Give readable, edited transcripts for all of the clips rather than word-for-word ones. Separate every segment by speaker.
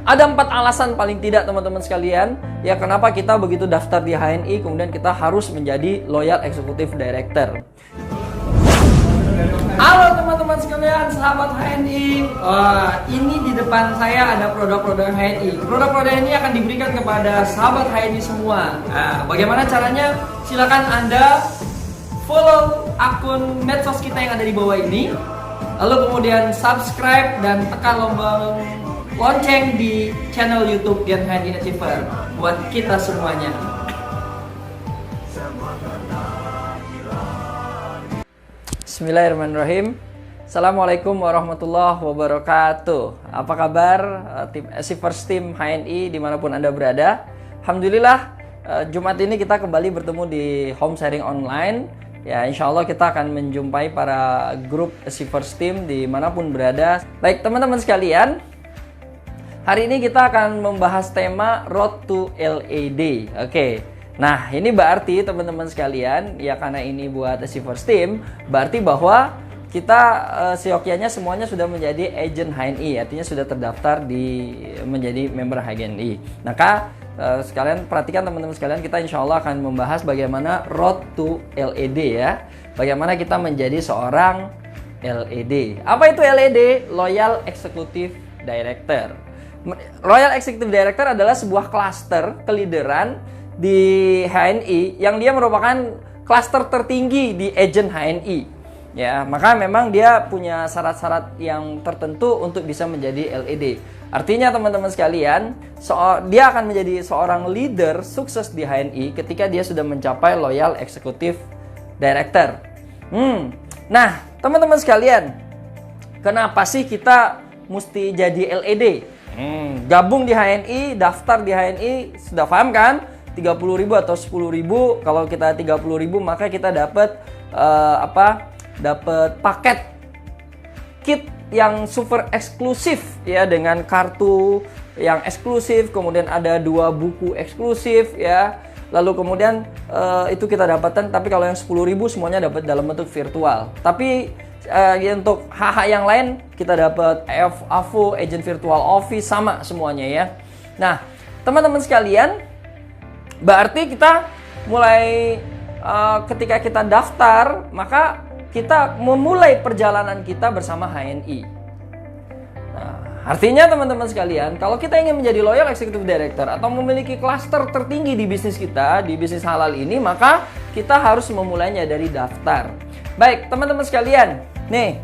Speaker 1: Ada 4 alasan paling tidak teman-teman sekalian ya kenapa kita begitu daftar di HNI kemudian kita harus menjadi Loyal Executive Director. Halo teman-teman sekalian, sahabat HNI. Ini di depan saya ada produk-produk HNI. Produk-produk ini akan diberikan kepada sahabat HNI semua. Bagaimana caranya? Silakan Anda follow akun medsos kita yang ada di bawah ini. Lalu kemudian subscribe dan tekan lombang lonceng di channel YouTube Gen HNI Achiever buat kita semuanya. Bismillahirrahmanirrahim. Assalamualaikum warahmatullahi wabarakatuh. Apa kabar tim Achievers Team HNI dimanapun Anda berada? Alhamdulillah Jumat ini kita kembali bertemu di Home Sharing Online. Ya, insya Allah kita akan menjumpai para grup Achievers Team dimanapun berada. Baik teman-teman sekalian, hari ini kita akan membahas tema Road to LED. Oke. Nah, ini berarti teman-teman sekalian, ya karena ini buat Achievers Team, berarti bahwa kita seyogyanya semuanya sudah menjadi agent HNI, artinya sudah terdaftar menjadi member HNI. Maka sekalian perhatikan teman-teman sekalian, kita insya Allah akan membahas bagaimana Road to LED ya. Bagaimana kita menjadi seorang LED. Apa itu LED? Loyal Executive Director. Loyal Executive Director adalah sebuah klaster kelideran di HNI yang dia merupakan klaster tertinggi di agent HNI. Ya, maka memang dia punya syarat-syarat yang tertentu untuk bisa menjadi LED. Artinya teman-teman sekalian, dia akan menjadi seorang leader sukses di HNI ketika dia sudah mencapai Loyal Executive Director. Nah, teman-teman sekalian, kenapa sih kita mesti jadi LED? Gabung di HNI, daftar di HNI, sudah paham kan? 30.000 atau 10.000. Kalau kita 30.000 maka kita dapat dapat paket kit yang super eksklusif ya, dengan kartu yang eksklusif, kemudian ada 2 buku eksklusif ya. Lalu kemudian itu kita dapatkan, tapi kalau yang 10.000 semuanya dapat dalam bentuk virtual. Tapi untuk hal yang lain kita dapat AVO, Agent Virtual Office, sama semuanya ya. Nah, teman-teman sekalian, berarti kita mulai ketika kita daftar, maka kita memulai perjalanan kita bersama HNI. Nah, artinya teman-teman sekalian, kalau kita ingin menjadi Loyal Executive Director atau memiliki klaster tertinggi di bisnis kita, di bisnis halal ini, maka kita harus memulainya dari daftar. Baik, teman-teman sekalian, nih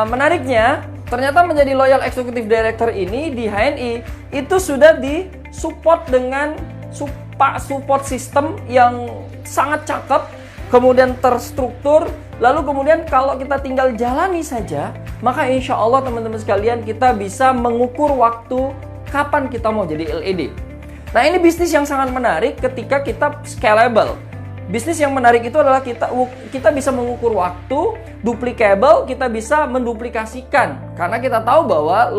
Speaker 1: menariknya, ternyata menjadi Loyal Executive Director ini di HNI itu sudah disupport dengan support system yang sangat cakep, kemudian terstruktur. Lalu kemudian kalau kita tinggal jalani saja, maka insya Allah teman-teman sekalian kita bisa mengukur waktu kapan kita mau jadi LED. Nah, ini bisnis yang sangat menarik ketika kita scalable. Bisnis yang menarik itu adalah kita bisa mengukur waktu, duplicable, kita bisa menduplikasikan. Karena kita tahu bahwa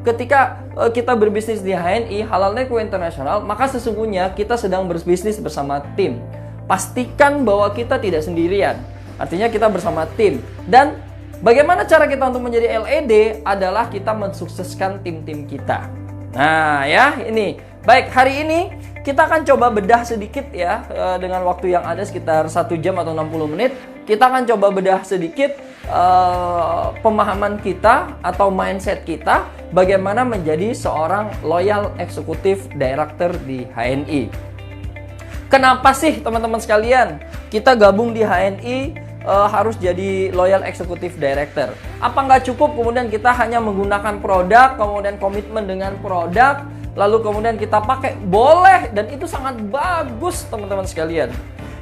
Speaker 1: ketika kita berbisnis di HNI, Halal Network International, maka sesungguhnya kita sedang berbisnis bersama tim. Pastikan bahwa kita tidak sendirian. Artinya kita bersama tim. Dan bagaimana cara kita untuk menjadi LED adalah kita mensukseskan tim-tim kita. Nah ya, ini. Baik, hari ini kita akan coba bedah sedikit ya, dengan waktu yang ada sekitar 1 jam atau 60 menit. Kita akan coba bedah sedikit pemahaman kita atau mindset kita bagaimana menjadi seorang Loyal Executive Director di HNI. Kenapa sih teman-teman sekalian kita gabung di HNI harus jadi Loyal Executive Director? Apa nggak cukup kemudian kita hanya menggunakan produk, kemudian komitmen dengan produk, lalu kemudian kita pakai? Boleh, dan itu sangat bagus teman-teman sekalian.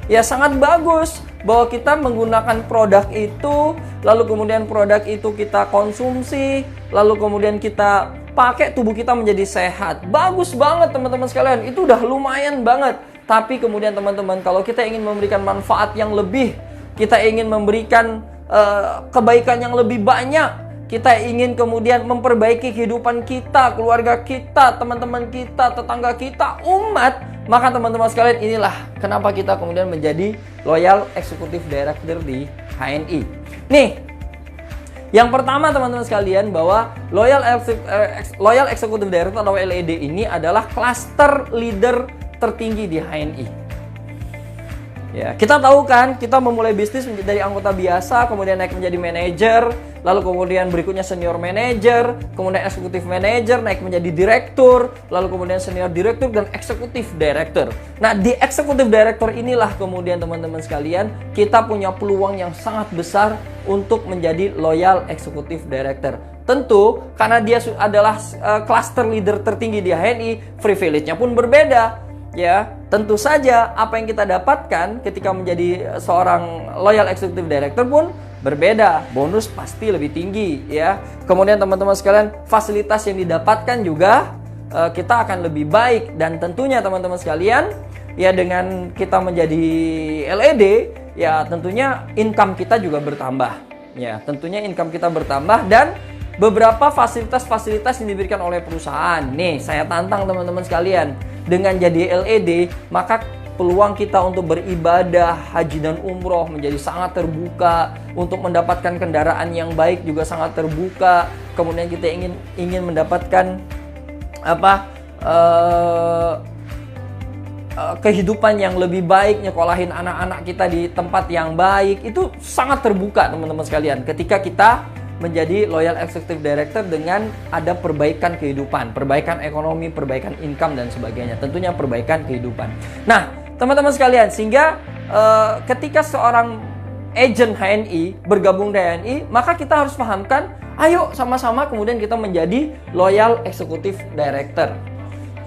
Speaker 1: Ya, sangat bagus bahwa kita menggunakan produk itu, lalu kemudian produk itu kita konsumsi, lalu kemudian kita pakai, tubuh kita menjadi sehat. Bagus banget teman-teman sekalian, itu udah lumayan banget. Tapi kemudian teman-teman, kalau kita ingin memberikan manfaat yang lebih, kita ingin memberikan kebaikan yang lebih banyak, kita ingin kemudian memperbaiki kehidupan kita, keluarga kita, teman-teman kita, tetangga kita, umat, maka teman-teman sekalian, inilah kenapa kita kemudian menjadi Loyal Executive Director di HNI. Nih, Yang pertama teman-teman sekalian, bahwa Loyal Executive Director atau LED ini adalah cluster leader tertinggi di HNI. Ya, kita tahu kan, kita memulai bisnis dari anggota biasa, kemudian naik menjadi manajer, lalu kemudian berikutnya senior manager, kemudian eksekutif manager, naik menjadi direktur, lalu kemudian senior direktur dan eksekutif director. Nah, di eksekutif director inilah kemudian teman-teman sekalian, kita punya peluang yang sangat besar untuk menjadi loyal executive director. Tentu, karena dia adalah cluster leader tertinggi di HNI, privilege-nya pun berbeda. Ya, tentu saja apa yang kita dapatkan ketika menjadi seorang loyal executive director pun berbeda. Bonus pasti lebih tinggi, ya. Kemudian teman-teman sekalian, fasilitas yang didapatkan juga kita akan lebih baik, dan tentunya teman-teman sekalian, ya dengan kita menjadi LED, ya tentunya income kita juga bertambah. Ya, tentunya income kita bertambah, dan beberapa fasilitas-fasilitas yang diberikan oleh perusahaan. Nih, saya tantang teman-teman sekalian. Dengan jadi LED, maka peluang kita untuk beribadah, haji dan umroh menjadi sangat terbuka. Untuk mendapatkan kendaraan yang baik juga sangat terbuka. Kemudian kita ingin mendapatkan kehidupan yang lebih baik, nyekolahin anak-anak kita di tempat yang baik, itu sangat terbuka teman-teman sekalian. Ketika kita menjadi loyal executive director dengan ada perbaikan kehidupan, perbaikan ekonomi, perbaikan income dan sebagainya. Tentunya perbaikan kehidupan. Nah, teman-teman sekalian, sehingga ketika seorang agent HNI bergabung di HNI, maka kita harus pahamkan, ayo sama-sama kemudian kita menjadi loyal executive director.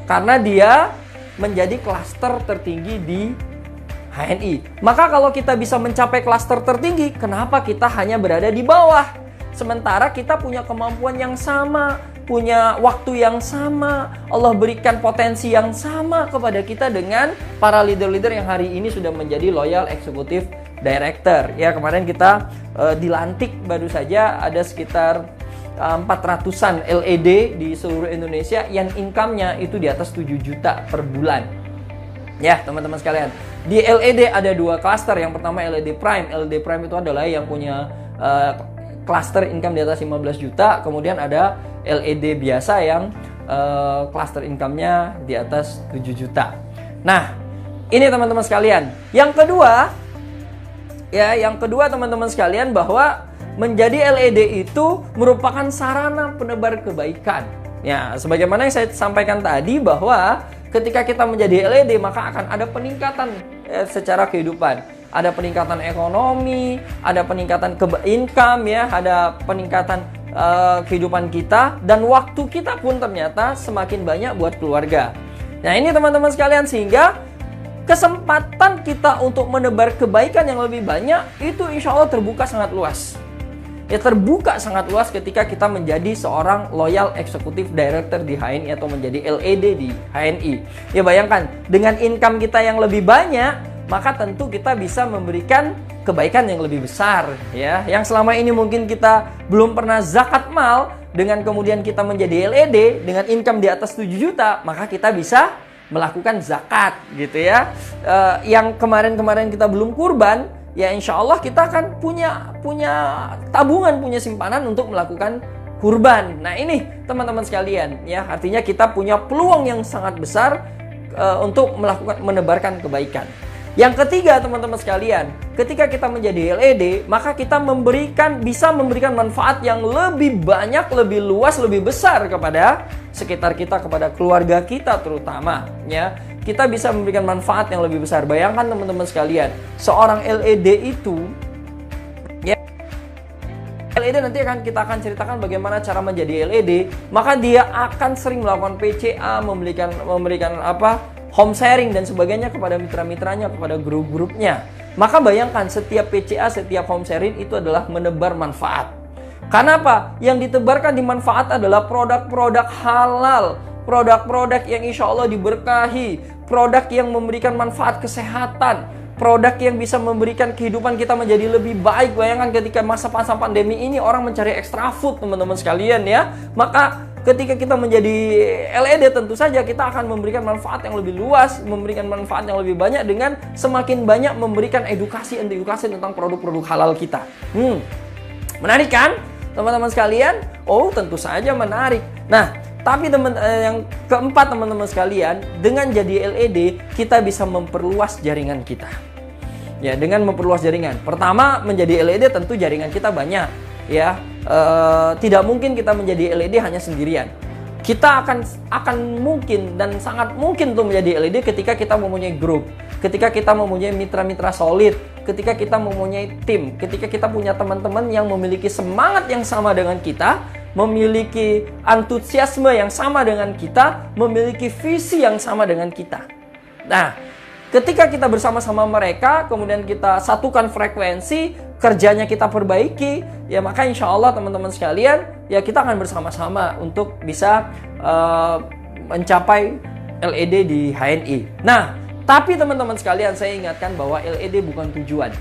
Speaker 1: Karena dia menjadi klaster tertinggi di HNI. Maka kalau kita bisa mencapai klaster tertinggi, kenapa kita hanya berada di bawah? Sementara kita punya kemampuan yang sama, punya waktu yang sama, Allah berikan potensi yang sama kepada kita dengan para leader-leader yang hari ini sudah menjadi loyal executive director. Ya, kemarin kita dilantik baru saja ada sekitar 400-an LED di seluruh Indonesia yang income-nya itu di atas 7 juta per bulan. Ya, teman-teman sekalian. Di LED ada dua cluster. Yang pertama LED Prime. LED Prime itu adalah yang punya cluster income di atas 15 juta, kemudian ada LED biasa yang cluster income-nya di atas 7 juta. Nah, ini teman-teman sekalian. Yang kedua teman-teman sekalian, bahwa menjadi LED itu merupakan sarana penebar kebaikan. Ya, sebagaimana yang saya sampaikan tadi, bahwa ketika kita menjadi LED maka akan ada peningkatan secara kehidupan. Ada peningkatan ekonomi, ada peningkatan income, ya, ada peningkatan kehidupan kita, dan waktu kita pun ternyata semakin banyak buat keluarga. Nah, ini teman-teman sekalian, sehingga kesempatan kita untuk menebar kebaikan yang lebih banyak itu insya Allah terbuka sangat luas. Ya, terbuka sangat luas ketika kita menjadi seorang loyal executive director di HNI atau menjadi LED di HNI. Ya, bayangkan dengan income kita yang lebih banyak, maka tentu kita bisa memberikan kebaikan yang lebih besar, ya. Yang selama ini mungkin kita belum pernah zakat mal, dengan kemudian kita menjadi LED dengan income di atas 7 juta, maka kita bisa melakukan zakat, gitu ya. Yang kemarin-kemarin kita belum kurban, ya insya Allah kita akan punya tabungan, punya simpanan untuk melakukan kurban. Nah, ini teman-teman sekalian, ya, artinya kita punya peluang yang sangat besar untuk menebarkan kebaikan. Yang ketiga teman-teman sekalian, ketika kita menjadi LED, maka kita bisa memberikan manfaat yang lebih banyak, lebih luas, lebih besar kepada sekitar kita, kepada keluarga kita terutama, ya. Kita bisa memberikan manfaat yang lebih besar. Bayangkan teman-teman sekalian, seorang LED itu, ya, LED nanti kita akan ceritakan bagaimana cara menjadi LED, maka dia akan sering melakukan PCA, memberikan home sharing dan sebagainya kepada mitra-mitranya, kepada grup-grupnya. Maka bayangkan, setiap PCA, setiap home sharing itu adalah menebar manfaat. Karena apa? Yang ditebarkan di manfaat adalah produk-produk halal, produk-produk yang insya Allah diberkahi, produk yang memberikan manfaat kesehatan, produk yang bisa memberikan kehidupan kita menjadi lebih baik. Bayangkan ketika masa-masa pandemi ini orang mencari extra food, teman-teman sekalian, ya. Maka ketika kita menjadi LED, tentu saja kita akan memberikan manfaat yang lebih luas, memberikan manfaat yang lebih banyak dengan semakin banyak memberikan edukasi tentang produk-produk halal kita. Menarik kan? teman-teman sekalian? Oh, tentu saja menarik. Nah, tapi yang keempat teman-teman sekalian, dengan jadi LED kita bisa memperluas jaringan kita. Ya, dengan memperluas jaringan. Pertama, menjadi LED tentu jaringan kita banyak. Ya, tidak mungkin kita menjadi LED hanya sendirian. Kita akan mungkin dan sangat mungkin untuk menjadi LED ketika kita mempunyai grup, ketika kita mempunyai mitra-mitra solid, ketika kita mempunyai tim, ketika kita punya teman-teman yang memiliki semangat yang sama dengan kita, memiliki antusiasme yang sama dengan kita, memiliki visi yang sama dengan kita. Nah, ketika kita bersama-sama mereka, kemudian kita satukan frekuensi, kerjanya kita perbaiki, ya maka insya Allah teman-teman sekalian, ya kita akan bersama-sama untuk bisa mencapai LED di HNI. Nah, tapi teman-teman sekalian, saya ingatkan bahwa LED bukan tujuan.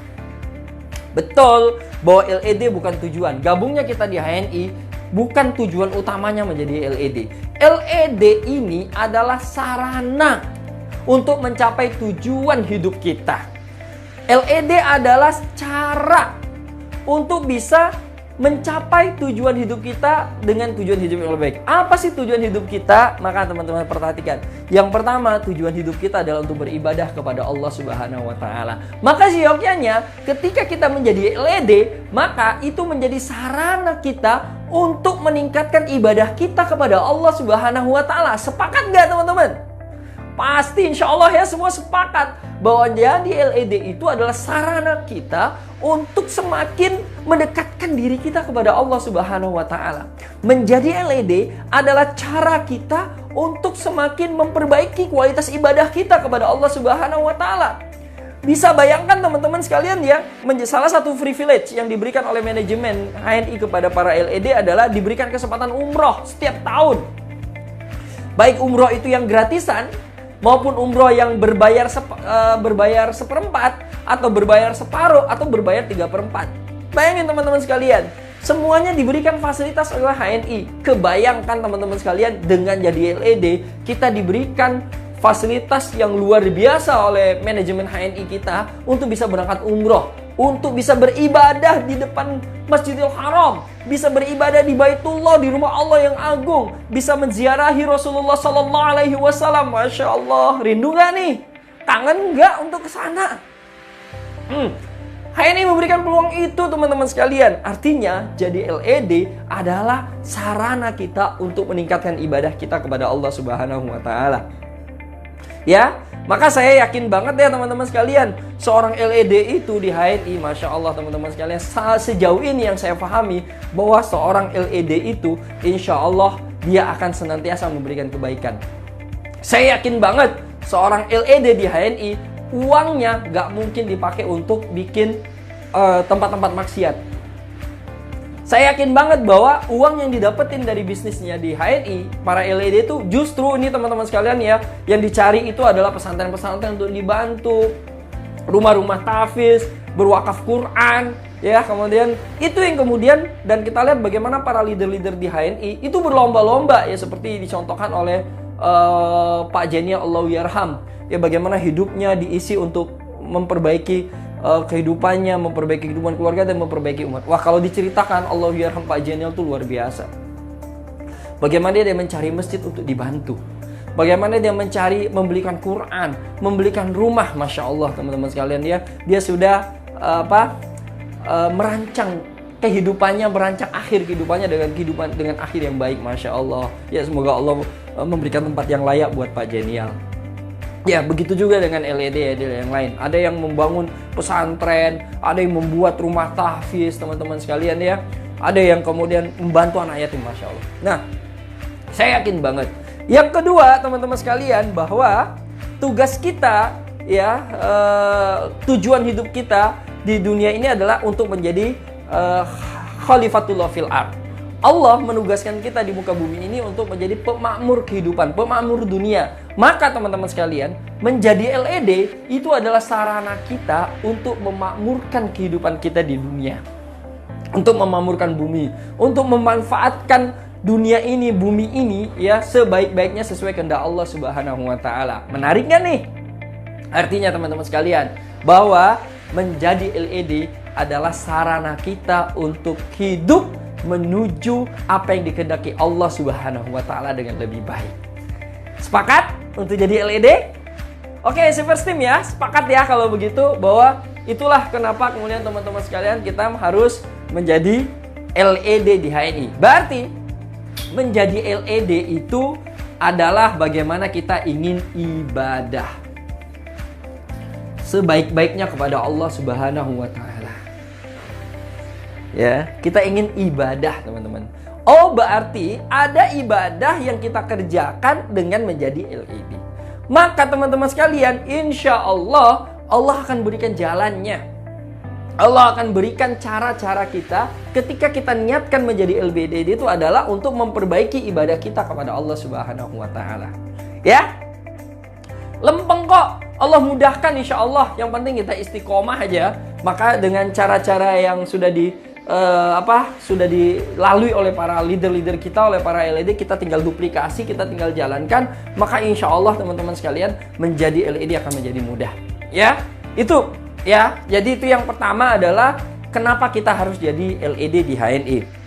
Speaker 1: Betul, bahwa LED bukan tujuan. Gabungnya kita di HNI bukan tujuan utamanya menjadi LED. LED ini adalah sarana untuk mencapai tujuan hidup kita. LED adalah cara untuk bisa mencapai tujuan hidup kita dengan tujuan hidup yang lebih baik. Apa sih tujuan hidup kita? Maka teman-teman perhatikan. Yang pertama, tujuan hidup kita adalah untuk beribadah kepada Allah Subhanahu wa taala. Maka seyogyanya ketika kita menjadi LED, maka itu menjadi sarana kita untuk meningkatkan ibadah kita kepada Allah Subhanahu wa taala. Sepakat nggak teman-teman? Pasti insya Allah ya semua sepakat bahwa jadi LED itu adalah sarana kita untuk semakin mendekatkan diri kita kepada Allah Subhanahu wa taala. Menjadi LED adalah cara kita untuk semakin memperbaiki kualitas ibadah kita kepada Allah Subhanahu wa taala. Bisa bayangkan teman-teman sekalian ya, salah satu privilege yang diberikan oleh manajemen HNI kepada para LED adalah diberikan kesempatan umroh setiap tahun. Baik umroh itu yang gratisan maupun umroh yang berbayar seperempat, atau berbayar separuh, atau berbayar 3/4. Bayangin teman-teman sekalian, semuanya diberikan fasilitas oleh HNI. Kebayangkan teman-teman sekalian, dengan jadi LED kita diberikan fasilitas yang luar biasa oleh manajemen HNI kita untuk bisa berangkat umroh, untuk bisa beribadah di depan Masjidil Haram, bisa beribadah di Baitullah, di rumah Allah yang agung, bisa menziarahi Rasulullah Sallallahu Alaihi Wasallam. Masya Allah, rindu gak nih? Kangen gak untuk kesana? HNI memberikan peluang itu teman-teman sekalian. Artinya jadi LED adalah sarana kita untuk meningkatkan ibadah kita kepada Allah Subhanahu wa taala. Ya, maka saya yakin banget ya teman-teman sekalian, seorang LED itu di HNI, Masya Allah teman-teman sekalian, sejauh ini yang saya pahami bahwa seorang LED itu insya Allah dia akan senantiasa memberikan kebaikan. Saya yakin banget seorang LED di HNI uangnya gak mungkin dipakai untuk bikin tempat-tempat maksiat. Saya yakin banget bahwa uang yang didapetin dari bisnisnya di HNI, para LED itu justru ini teman-teman sekalian ya, yang dicari itu adalah pesantren-pesantren untuk dibantu, rumah-rumah tahfiz, berwakaf Quran, ya, kemudian itu yang kemudian, dan kita lihat bagaimana para leader-leader di HNI itu berlomba-lomba ya, seperti dicontohkan oleh Pak Jenia Allahyarham, ya, bagaimana hidupnya diisi untuk memperbaiki kehidupannya, memperbaiki kehidupan keluarga dan memperbaiki umat. Wah, kalau diceritakan Allahyarham Pak Jenial itu luar biasa. Bagaimana dia mencari masjid untuk dibantu, bagaimana dia membelikan Quran, membelikan rumah, Masya Allah teman-teman sekalian ya. Dia sudah merancang kehidupannya, merancang akhir kehidupannya dengan akhir yang baik, Masya Allah. Ya, semoga Allah memberikan tempat yang layak buat Pak Jenial. Ya, begitu juga dengan LED yang lain. Ada yang membangun pesantren, ada yang membuat rumah tahfiz, teman-teman sekalian ya. Ada yang kemudian membantu anak yatim, Masya Allah. Nah, saya yakin banget. Yang kedua, teman-teman sekalian, bahwa tugas kita, ya, tujuan hidup kita di dunia ini adalah untuk menjadi Khalifatullah fil ard. Allah menugaskan kita di muka bumi ini untuk menjadi pemakmur kehidupan, pemakmur dunia. Maka teman-teman sekalian, menjadi LED itu adalah sarana kita untuk memakmurkan kehidupan kita di dunia. Untuk memakmurkan bumi, untuk memanfaatkan dunia ini, bumi ini ya sebaik-baiknya sesuai kehendak Allah Subhanahu wa taala. Menarik nggak nih? Artinya teman-teman sekalian, bahwa menjadi LED adalah sarana kita untuk hidup menuju apa yang dikehendaki Allah Subhanahu wa taala dengan lebih baik. Sepakat untuk jadi LED? Oke, Silver Team ya, sepakat ya kalau begitu, bahwa itulah kenapa kemudian teman-teman sekalian kita harus menjadi LED di HNI. Berarti menjadi LED itu adalah bagaimana kita ingin ibadah sebaik-baiknya kepada Allah Subhanahu wa taala. Ya, kita ingin ibadah, teman-teman. Oh, berarti ada ibadah yang kita kerjakan dengan menjadi LED. Maka teman-teman sekalian, insya Allah, Allah akan berikan jalannya. Allah akan berikan cara-cara kita ketika kita niatkan menjadi LED itu adalah untuk memperbaiki ibadah kita kepada Allah Subhanahu wa taala. Ya? Lempeng kok. Allah mudahkan insya Allah. Yang penting kita istiqomah aja. Maka dengan cara-cara yang sudah sudah dilalui oleh para leader-leader kita, oleh para LED, kita tinggal duplikasi, kita tinggal jalankan, maka insya Allah teman-teman sekalian menjadi LED akan menjadi mudah. Ya, itu ya. Jadi itu yang pertama adalah kenapa kita harus jadi LED di HNI.